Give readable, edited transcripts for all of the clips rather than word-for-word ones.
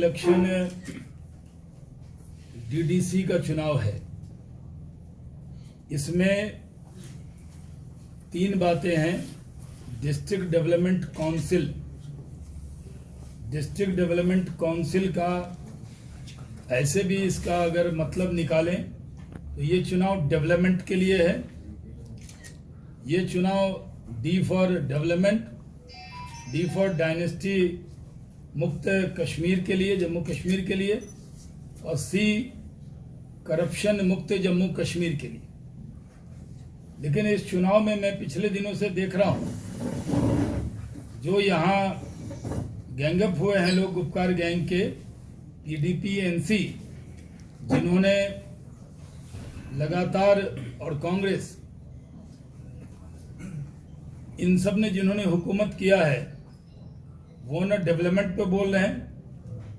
Election DDC का चुनाव है। इसमें 3 बातें हैं। डिस्ट्रिक्ट डेवलपमेंट काउंसिल का ऐसे भी इसका अगर मतलब निकालें तो ये चुनाव डेवलपमेंट के लिए है। ये चुनाव D for development, D for dynasty मुक्त कश्मीर के लिए, जम्मू कश्मीर के लिए, और सी करप्शन मुक्त जम्मू कश्मीर के लिए। लेकिन इस चुनाव में मैं पिछले दिनों से देख रहा हूं जो यहाँ गैंगअप हुए हैं लोग, गुपकार गैंग के, पीडीपी एनसी, जिन्होंने लगातार, और कांग्रेस, इन सब ने जिन्होंने हुकूमत किया है, वो न डेवलपमेंट पे बोल रहे हैं,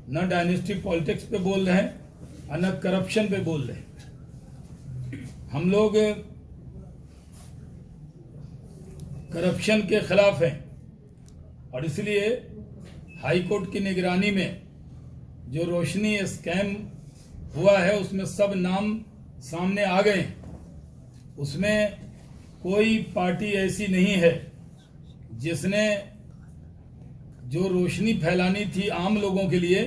न डायनेस्टी पॉलिटिक्स पे बोल रहे हैं, और न करप्शन पे बोल रहे हैं। हम लोग करप्शन के खिलाफ हैं और इसलिए हाई कोर्ट की निगरानी में जो रोशनी स्कैम हुआ है उसमें सब नाम सामने आ गए। उसमें कोई पार्टी ऐसी नहीं है जिसने जो रोशनी फैलानी थी आम लोगों के लिए,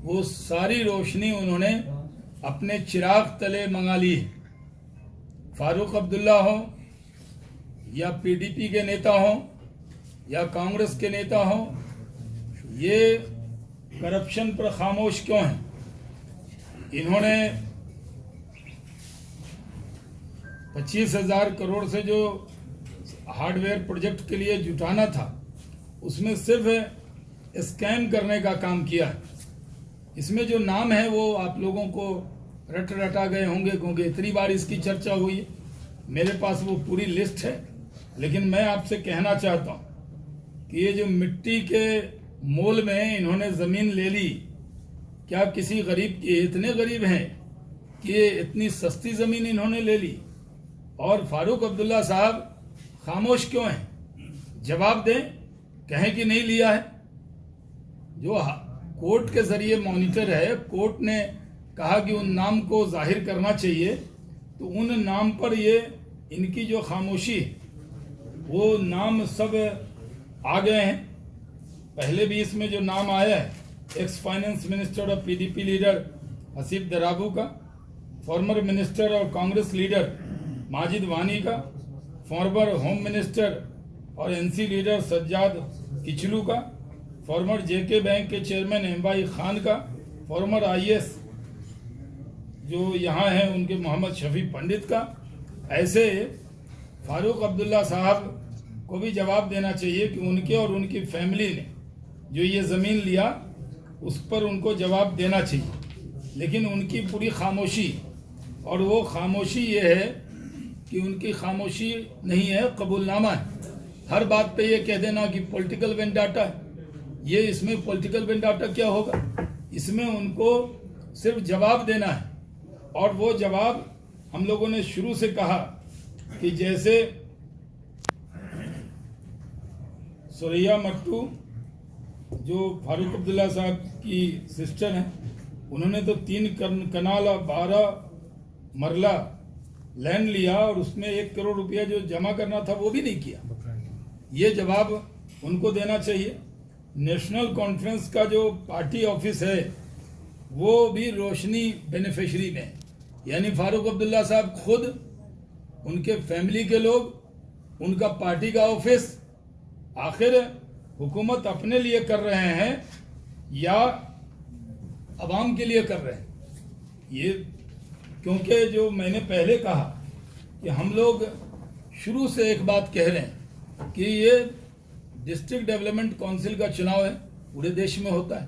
वो सारी रोशनी उन्होंने अपने चिराग तले मंगा ली। फारूक अब्दुल्ला हो या पीडीपी के नेता हो या कांग्रेस के नेता हो, ये करप्शन पर खामोश क्यों हैं? इन्होंने 25,000 करोड़ से जो हार्डवेयर प्रोजेक्ट के लिए जुटाना था, उसमें सिर्फ स्कैम करने का काम किया है। इसमें जो नाम है वो आप लोगों को रटा गए होंगे, क्योंकि इतनी बार इसकी चर्चा हुई है। मेरे पास वो पूरी लिस्ट है, लेकिन मैं आपसे कहना चाहता हूँ कि ये जो मिट्टी के मोल में इन्होंने ज़मीन ले ली, क्या किसी गरीब की, इतने गरीब हैं कि ये इतनी सस्ती ज़मीन इन्होंने ले ली? और फारूक अब्दुल्ला साहब खामोश क्यों हैं? जवाब दें, कहें कि नहीं लिया है। जो कोर्ट के जरिए मॉनिटर है, कोर्ट ने कहा कि उन नाम को जाहिर करना चाहिए, तो उन नाम पर ये इनकी जो खामोशी है, वो नाम सब आ गए हैं। पहले भी इसमें जो नाम आया है, एक्स फाइनेंस मिनिस्टर और पीडीपी लीडर हसीब दराबू का, फॉर्मर मिनिस्टर और कांग्रेस लीडर माजिद वानी का, फॉर्मर होम मिनिस्टर और एनसी लीडर सज्जाद किचलू का, फॉर्मर जेके बैंक के चेयरमैन एम्बाई खान का, फॉर्मर आईएएस जो यहाँ हैं उनके मोहम्मद शफी पंडित का। ऐसे फारूक अब्दुल्ला साहब को भी जवाब देना चाहिए कि उनके और उनकी फैमिली ने जो ये ज़मीन लिया उस पर उनको जवाब देना चाहिए। लेकिन उनकी पूरी खामोशी, और वो खामोशी ये है कि उनकी खामोशी नहीं है, कबूलनामा है। हर बात पे ये कह देना कि पॉलिटिकल वेंडाटा है। ये इसमें पॉलिटिकल वेंडाटा क्या होगा? इसमें उनको सिर्फ जवाब देना है, और वो जवाब हम लोगों ने शुरू से कहा कि जैसे सुरैया मट्टू जो फारूक अब्दुल्ला साहब की सिस्टर हैं, उन्होंने तो 3 कनाल और 12 मरला लैंड लिया और उसमें 1 करोड़ रुपया जो जमा करना था वो भी नहीं किया। ये जवाब उनको देना चाहिए। नेशनल कॉन्फ्रेंस का जो पार्टी ऑफिस है वो भी रोशनी बेनिफिशरी में, यानी फारूक अब्दुल्ला साहब खुद, उनके फैमिली के लोग, उनका पार्टी का ऑफिस, आखिर हुकूमत अपने लिए कर रहे हैं या अवाम के लिए कर रहे हैं? ये क्योंकि जो मैंने पहले कहा कि हम लोग शुरू से एक बात कह रहे हैं कि ये डिस्ट्रिक्ट डेवलपमेंट काउंसिल का चुनाव है, पूरे देश में होता है।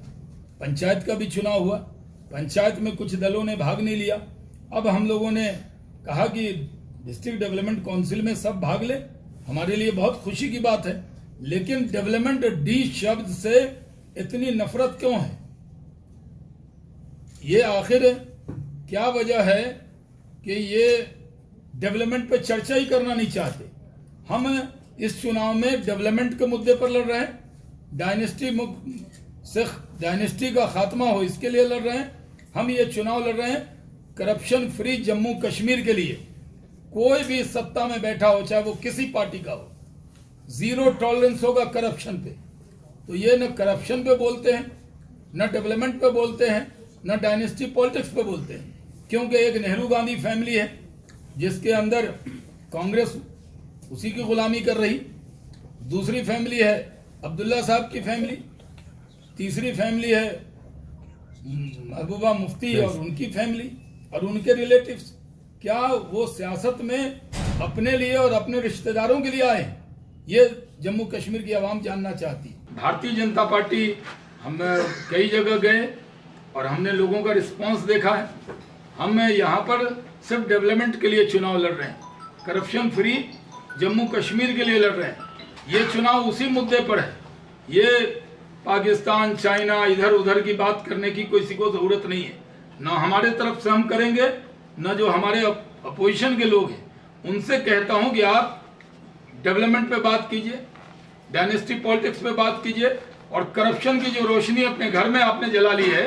पंचायत का भी चुनाव हुआ, पंचायत में कुछ दलों ने भाग नहीं लिया। अब हम लोगों ने कहा कि डिस्ट्रिक्ट डेवलपमेंट काउंसिल में सब भाग ले, हमारे लिए बहुत खुशी की बात है। लेकिन डेवलपमेंट डी शब्द से इतनी नफरत क्यों है? ये आखिर क्या वजह है कि ये डेवलपमेंट पे चर्चा ही करना नहीं चाहते? हम इस चुनाव में डेवलपमेंट के मुद्दे पर लड़ रहे हैं, डायनेस्टी सिख डायनेस्टी का खात्मा हो, इसके लिए लड़ रहे हैं। हम ये चुनाव लड़ रहे हैं करप्शन फ्री जम्मू कश्मीर के लिए। कोई भी सत्ता में बैठा हो, चाहे वो किसी पार्टी का हो, जीरो टॉलरेंस होगा करप्शन पे। तो ये न करप्शन पे बोलते हैं, न डेवलपमेंट पे बोलते हैं, न डायनेस्टी पॉलिटिक्स पे बोलते हैं। क्योंकि एक नेहरू गांधी फैमिली है जिसके अंदर कांग्रेस उसी की गुलामी कर रही, दूसरी फैमिली है अब्दुल्ला साहब की फैमिली, तीसरी फैमिली है महबूबा मुफ्ती और उनकी फैमिली और उनके रिलेटिव्स। क्या वो सियासत में अपने लिए और अपने रिश्तेदारों के लिए आए? ये जम्मू कश्मीर की आवाम जानना चाहती है। भारतीय जनता पार्टी, हम कई जगह गए और हमने लोगों का रिस्पांस देखा है। हम यहाँ पर सिर्फ डेवलपमेंट के लिए चुनाव लड़ रहे हैं, करप्शन फ्री जम्मू कश्मीर के लिए लड़ रहे हैं। ये चुनाव उसी मुद्दे पर है। ये पाकिस्तान, चाइना, इधर उधर की बात करने की किसी को जरूरत नहीं है। ना हमारे तरफ से हम करेंगे, ना जो हमारे अपोजिशन के लोग हैं उनसे कहता हूं कि आप डेवलपमेंट पे बात कीजिए, डायनेस्टी पॉलिटिक्स पे बात कीजिए और करप्शन की जो रोशनी अपने घर में आपने जला ली है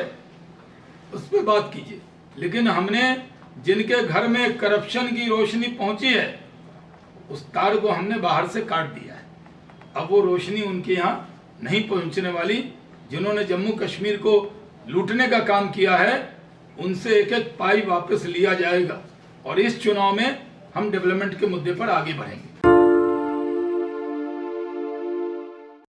उस पर बात कीजिए। लेकिन हमने जिनके घर में करप्शन की रोशनी पहुंची है उस तार को हमने बाहर से काट दिया है। अब वो रोशनी उनके यहाँ नहीं पहुंचने वाली। जिन्होंने जम्मू कश्मीर को लूटने का काम किया है उनसे एक एक पाई वापस लिया जाएगा और इस चुनाव में हम डेवलपमेंट के मुद्दे पर आगे बढ़ेंगे।